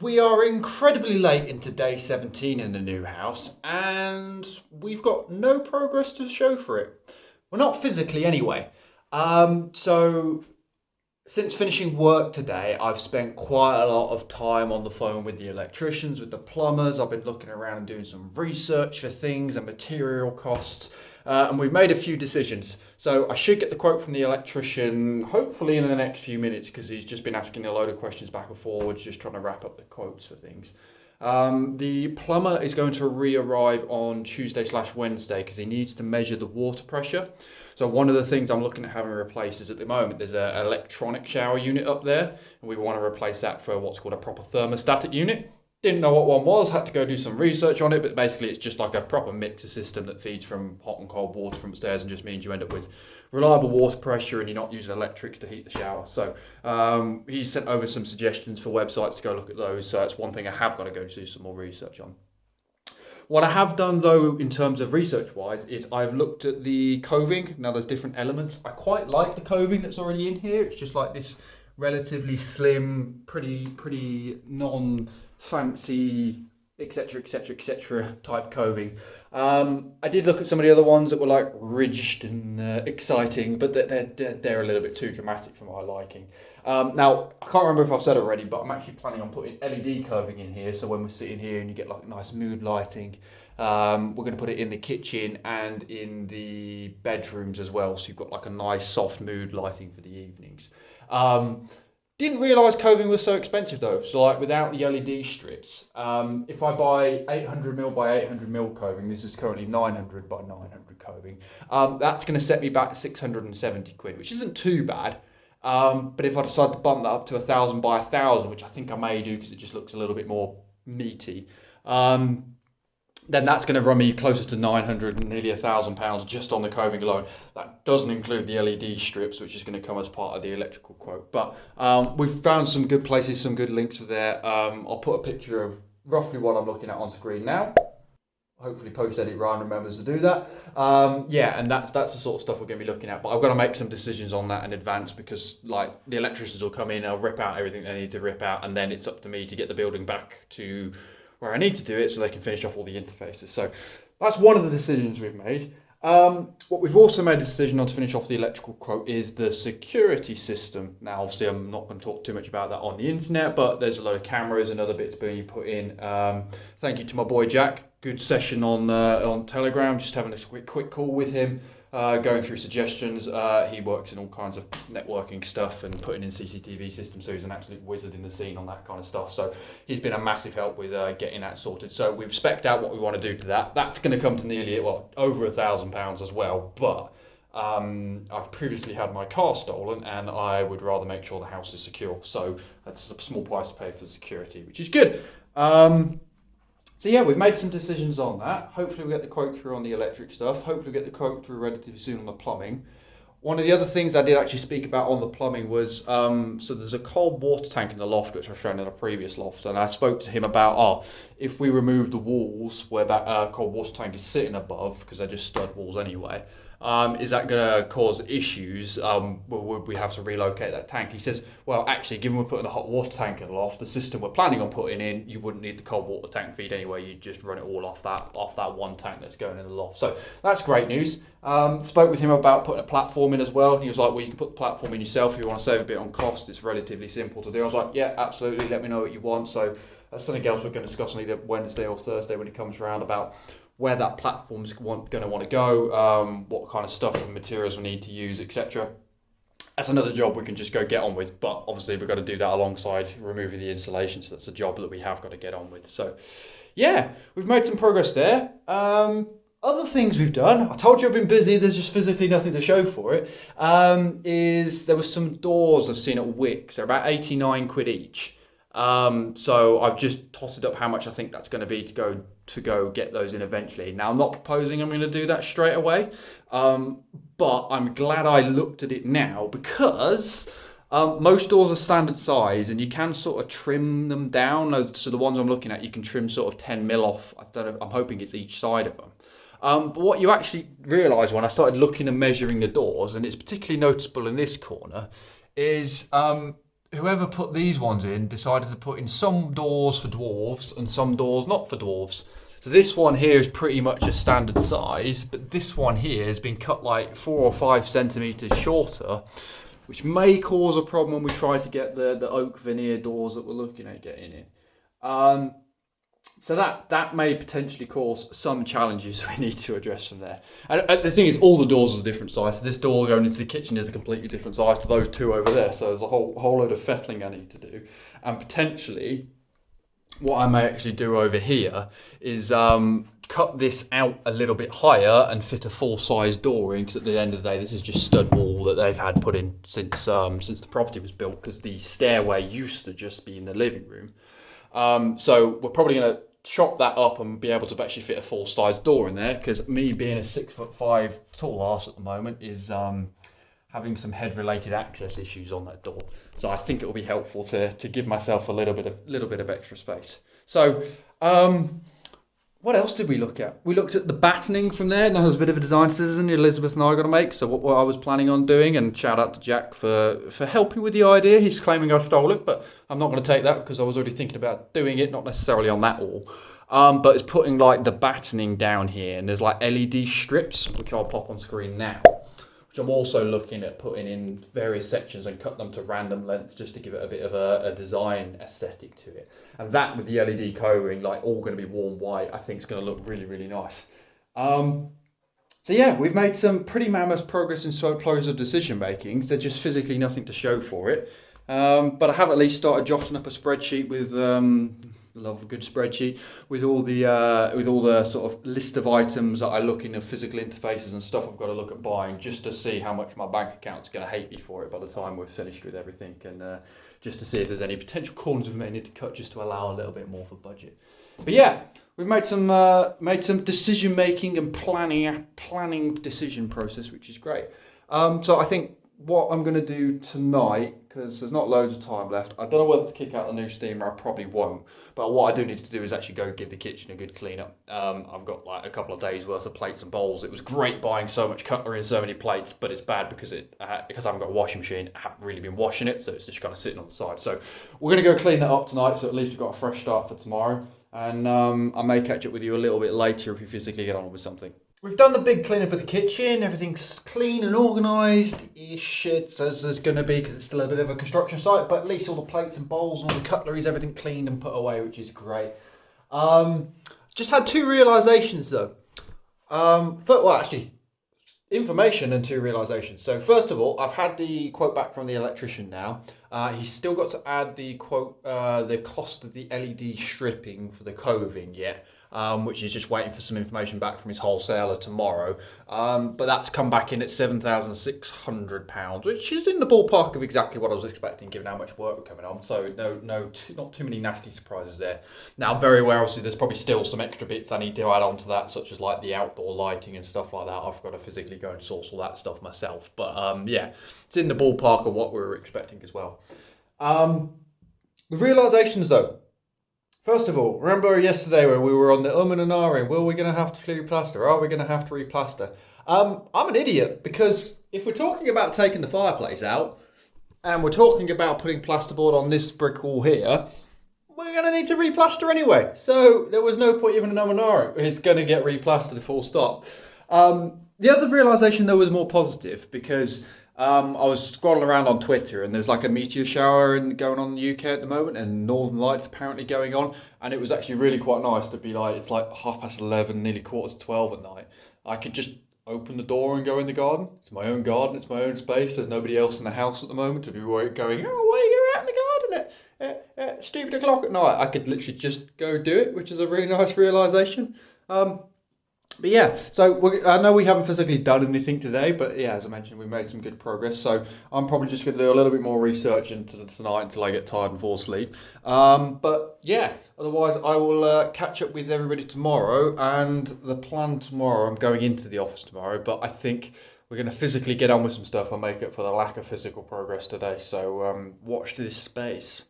We are incredibly late into day 17 in the new house, and we've got no progress to show for it. Well, not physically anyway. So since finishing work today, I've spent quite a lot of time on the phone with the electricians, with the plumbers. I've been looking around and doing some research for things and material costs, and we've made a few decisions. So I should get the quote from the electrician hopefully in the next few minutes because he's just been asking a load of questions back and forwards, just trying to wrap up the quotes for things. The plumber is going to re-arrive on Tuesday/Wednesday because he needs to measure the water pressure. So one of the things I'm looking at having replaced is at the moment there's an electronic shower unit up there, and we want to replace that for what's called a proper thermostatic unit. Didn't know what one was, had to go do some research on it, but basically it's just like a proper mixer system that feeds from hot and cold water from upstairs and just means you end up with reliable water pressure and you're not using electrics to heat the shower. So he's sent over some suggestions for websites to go look at those, so that's one thing I have got to go do some more research on. What I have done though, in terms of research wise, is I've looked at the coving. Now there's different elements. I quite like the coving that's already in here. It's just like this relatively slim, pretty non-fancy, etc. type coving. I did look at some of the other ones that were like ridged and exciting, but they're a little bit too dramatic for my liking. Now, I can't remember if I've said already, but I'm actually planning on putting LED curving in here. So when we're sitting here and you get like nice mood lighting, we're going to put it in the kitchen and in the bedrooms as well. So you've got like a nice soft mood lighting for the evenings. Didn't realise coving was so expensive though. So like without the LED strips, if I buy 800mm by 800mm coving, this is currently 900 by 900 coving, that's going to set me back 670 quid, which isn't too bad. But if I decide to bump that up to 1,000 by 1,000, which I think I may do because it just looks a little bit more meaty, then that's going to run me closer to 900 and nearly £1,000 just on the coving alone. That doesn't include the LED strips, which is going to come as part of the electrical quote. But we've found some good places, some good links for there. I'll put a picture of roughly what I'm looking at on screen now. Hopefully post-edit Ryan remembers to do that. Yeah, and that's the sort of stuff we're going to be looking at. But I've got to make some decisions on that in advance because like the electricians will come in, they'll rip out everything they need to rip out, and then it's up to me to get the building back to where I need to do it so they can finish off all the interfaces. So that's one of the decisions we've made. What we've also made a decision on to finish off the electrical quote is the security system. Now, obviously, I'm not going to talk too much about that on the internet, but there's a lot of cameras and other bits being put in. Thank you to my boy Jack. Good session on Telegram. Just having a quick call with him, going through suggestions. He works in all kinds of networking stuff and putting in CCTV systems, so he's an absolute wizard in the scene on that kind of stuff. So he's been a massive help with getting that sorted. So we've spec'd out what we want to do to that. That's going to come to nearly over £1,000 as well. But I've previously had my car stolen, and I would rather make sure the house is secure. So that's a small price to pay for security, which is good. So yeah, we've made some decisions on that. Hopefully we'll get the quote through on the electric stuff. Hopefully we'll get the quote through relatively soon on the plumbing. One of the other things I did actually speak about on the plumbing was, so there's a cold water tank in the loft, which I've shown in a previous loft, and I spoke to him about, if we remove the walls where that cold water tank is sitting above, because they're just stud walls anyway, is that going to cause issues? Would we have to relocate that tank? He says, well, actually, given we're putting a hot water tank in the loft, the system we're planning on putting in, you wouldn't need the cold water tank feed anyway. You'd just run it all off that one tank that's going in the loft. So that's great news. Spoke with him about putting a platform in as well. He was like, well, you can put the platform in yourself if you want to save a bit on cost. It's relatively simple to do. I was like, yeah, absolutely. Let me know what you want. So that's something else we're going to discuss on either Wednesday or Thursday when it comes around about where that platform's going to want to go, what kind of stuff and materials we need to use, etc. That's another job we can just go get on with, but obviously we've got to do that alongside removing the insulation, so that's a job that we have got to get on with. So yeah, we've made some progress there. Other things we've done, I told you I've been busy, there's just physically nothing to show for it, is there was some doors I've seen at Wickes. They're about 89 quid each. So I've just totted up how much I think that's going to be to go get those in eventually. Now, I'm not proposing I'm going to do that straight away, but I'm glad I looked at it now because most doors are standard size and you can sort of trim them down. So the ones I'm looking at, you can trim sort of 10mm off. I don't know, I'm hoping it's each side of them. But what you actually realise when I started looking and measuring the doors, and it's particularly noticeable in this corner, is whoever put these ones in decided to put in some doors for dwarves and some doors not for dwarves. So this one here is pretty much a standard size, but this one here has been cut like 4 or 5 centimeters shorter, which may cause a problem when we try to get the oak veneer doors that we're looking at getting in. So that may potentially cause some challenges we need to address from there. And the thing is, all the doors are a different size. So this door going into the kitchen is a completely different size to those two over there. So there's a whole load of fettling I need to do. And potentially, what I may actually do over here is cut this out a little bit higher and fit a full-size door in. Because at the end of the day, this is just stud wall that they've had put in since the property was built. Because the stairway used to just be in the living room. So we're probably going to chop that up and be able to actually fit a full-size door in there, because me being a 6'5" tall arse at the moment is having some head-related access issues on that door. So I think it will be helpful to give myself a little bit of extra space. So what else did we look at? We looked at the battening from there. Now there's a bit of a design decision Elizabeth and I got to make. So what I was planning on doing, and shout out to Jack for helping with the idea. He's claiming I stole it, but I'm not going to take that because I was already thinking about doing it, not necessarily on that wall. But it's putting like the battening down here, and there's like LED strips, which I'll pop on screen now, which I'm also looking at putting in various sections and cut them to random lengths just to give it a bit of a design aesthetic to it. And that with the LED covering, like all going to be warm white, I think it's going to look really, really nice. So yeah, we've made some pretty mammoth progress in so close of decision making. There's just physically nothing to show for it. But I have at least started jotting up a spreadsheet with love a good spreadsheet with all the sort of list of items that I look in the physical interfaces and stuff I've got to look at buying, just to see how much my bank account's going to hate me for it by the time we're finished with everything, and just to see if there's any potential corners we may need to cut just to allow a little bit more for budget. But yeah, we've made some decision making and planning decision process, which is great. So I think what I'm going to do tonight, because there's not loads of time left, I don't know whether to kick out the new steamer, I probably won't, but what I do need to do is actually go give the kitchen a good clean up. I've got like a couple of days worth of plates and bowls. It was great buying so much cutlery and so many plates, but it's bad because I haven't got a washing machine. I haven't really been washing it, so it's just kind of sitting on the side. So we're going to go clean that up tonight, so at least we've got a fresh start for tomorrow. And I may catch up with you a little bit later if you physically get on with something. We've done the big clean up of the kitchen. Everything's clean and organised-ish. It's as there's going to be, because it's still a bit of a construction site, but at least all the plates and bowls and all the cutleries, everything cleaned and put away, which is great. Just had two realisations though. Information and two realisations. So first of all, I've had the quote back from the electrician now. He's still got to add the quote, the cost of the LED stripping for the coving yet. Which is just waiting for some information back from his wholesaler tomorrow. But that's come back in at £7,600, which is in the ballpark of exactly what I was expecting, given how much work we're coming on. So not too many nasty surprises there. Now, very well, obviously, there's probably still some extra bits I need to add on to that, such as like the outdoor lighting and stuff like that. I've got to physically go and source all that stuff myself. But yeah, it's in the ballpark of what we were expecting as well. The realisations though. First of all, remember yesterday where we were on the and ahhing, were we going to have to replaster? Are we going to have to replaster? I'm an idiot, because if we're talking about taking the fireplace out and we're talking about putting plasterboard on this brick wall here, we're going to need to replaster anyway. So there was no point even in ahhing. It's going to get replastered full stop. The other realisation though was more positive, because I was scrolling around on Twitter and there's like a meteor shower going on in the UK at the moment, and Northern Lights apparently going on, and it was actually really quite nice to be like, it's like 11:30, nearly 11:45 at night. I could just open the door and go in the garden. It's my own garden, it's my own space. There's nobody else in the house at the moment to be going, oh, why are you going out in the garden at stupid o'clock at night? I could literally just go do it, which is a really nice realisation. But yeah, so I know we haven't physically done anything today, but yeah, as I mentioned, we made some good progress. So I'm probably just going to do a little bit more research into tonight until I get tired and fall asleep. But yeah, otherwise I will catch up with everybody tomorrow. And the plan tomorrow, I'm going into the office tomorrow, but I think we're going to physically get on with some stuff and make up for the lack of physical progress today. So watch this space.